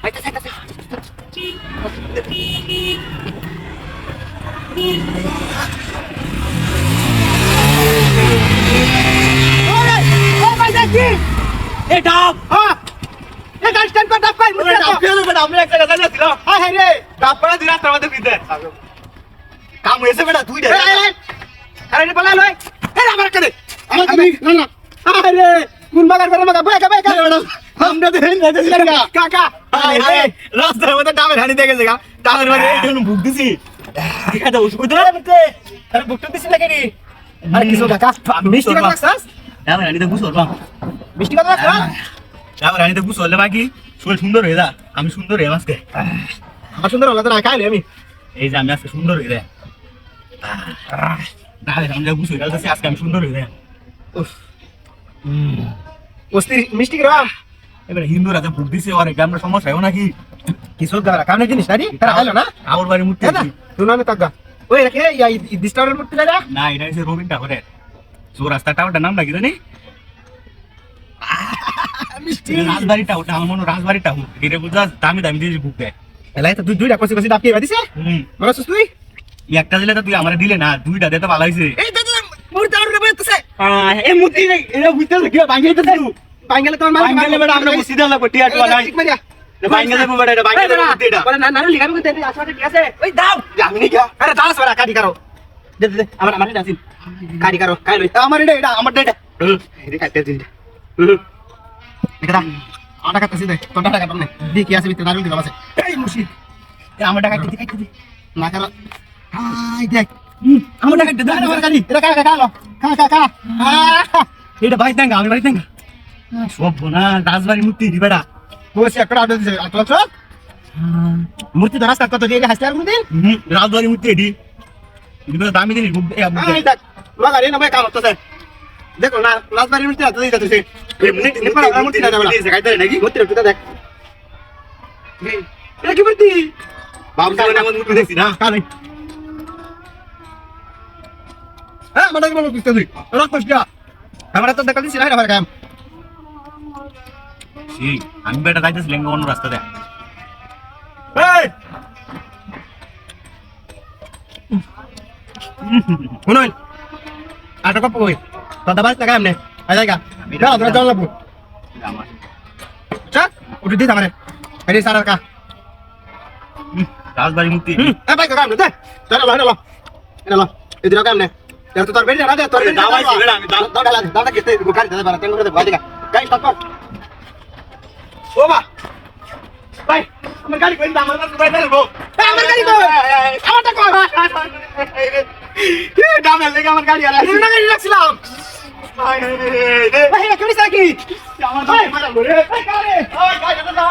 আইতাছে আইতাছে ওই ভাই দেখি এ ডাব হ্যাঁ এ গাড়ি স্ট্যান্ড কর ডাব কই মুতে ডাব ফেলে বেটা আমরা একটা গাড়ি ছিল হ্যাঁ হ্যাঁ রে ডাব পড়া দিন রাত আমাদের ভিতরে কাম হয়েছে বেটা তুই দে আরে রে বলা লই এ আমার কাছে আমার কাছে না না আরে কোন বাগার করে মাগা বেকা বেকা আমরা দেন না দিলেন কাকা আরে রাস্তার মধ্যে ডাবের হানি দেখেছে গা ডাবের মধ্যে একটু ভুক দিছি দেখা দাও ওষুধ দে মতে আরে ভুকটা দিছি না কেনি আরে কিছু কাকা মিষ্টি কথা রাখছস ডাবের হানিতে গুছল বা মিষ্টি কথা রাখছ ডাবের হানিতে গুছল বাকি শরীর সুন্দর হয়ে যা আমি সুন্দর হয়ে আজকে আমার সুন্দর হলো তো না খাইলে আমি এই যে আমি আজকে সুন্দর হয়ে যায় ডাবের হানিতে গুছল গেছে আজকে আমি সুন্দর হয়ে যায় উফ ওস্তি মিষ্টি গ্রাম এবারে হিন্দু রাজা ভোট দিছে আর গ্রামের সমস্যা হয় নাকি কিছু গারা কানে জিনিস নাকি তারা হলো না আমার বাড়ি মূর্তি আছে তুই না কাকা ওই রেখে এই ডিস্টার্বের মূর্তি লাগা না এটা হচ্ছে রবীন্দ্র ঠাকুরের সো রাস্তাটা ওটা নাম লাগি জানি মিষ্টি রাজবাড়িটা ওটা আমার মনে রাজবাড়িটা হুক এরে বুঝা দামি দামি দিয়ে ভোট দেয় এলাই তো দুইটা কষি কষি ডাকিয়ে দিছে মনে হচ্ছে তুই একটা দিলে তো তুই আমারে দিলে না দুইটা দে তো ভালো হইছে এই দাদা মূর্তি আর বলতেছে এই মূর্তি এটা বুঝতে কি ভাঙাইতে তুই বাঙ্গালে তোমার মাল বাঙ্গালে বড় আমরা বুঝি দাও লাগবে টিয়া টোয়া নাই বাঙ্গালে বড় এটা বাঙ্গালে মূর্তি এটা বড় না না লিগাবি কই দেবি আসলে ঠিক আছে ওই দাও জানি কি আরে দাও সরা কাটি করো দে দে আমার আমার দাসিন কাটি করো কাই লই আমার এটা আমার এটা এই কাটতে দিন এটা আটা কাটতে দে তোটা টাকা পাবনে দি কি আছে ভিতরে দারুন দিবা আছে এই মুশিদ এ আমার টাকা কাটতে দি না করো হাই দেখ আমার টাকা দে আমার গাড়ি এটা কা লো কা এটা ভাই দেন আমি ভাই দেন সব না রাজবাড়ি মূর্তি দিবেড়া বসে একটা আদর দিছে আচ্ছা মূর্তি ধরাস কত দিয়ে হাসতে আর কোনদিন রাজবাড়ি মূর্তি এডি দিবে দামি দিন এই দেখ লাগারে না ভাই কাম হচ্ছে দেখো না রাজবাড়ি মূর্তি আদর দিতে দিছে এই নিপাড়া মূর্তি না দেবলা দিছে কাইতে নাকি মূর্তিটা দেখ এই কি মূর্তি বাবু সামনে আমার মূর্তি দেখছি না কালে হ্যাঁ মানে কি বলছিস তুই রাখছিস কি আমরা তো দেখালি সিলাই না কাম ঠিক আমি বেটা যাইতেছিলাম অন্য রাস্তা দেখ এই শুনুন আটা কপ কই দাদা বাস টাকা এমনে আই জায়গা না তোরা চল লাগবো চল উঠে দিস আমারে আরে সারা কা রাজবাড়ি মুক্তি এ ভাই কাকা দে চল ভাই লো এলো এদিকে কাম নে তো তোর বেরি না দে তোর দাও আইছি বেড়া আমি দাও দাও কেতে গাড়ি দে বারা তেল করে দে ভাই দেখা গাড়ি স্টার্ট কর ও মা ভাই আমার গাড়ি কই দাম আমার ভাই দেবো আমার গাড়ি কই আমারটা কই কি দামে লেগে আমার গাড়ি আলা না গাড়ি রাখছিলাম ভাই ভাই কেমন সাকি আমার ভাই মারা রে ভাই কারে ওই গাড়ি দাও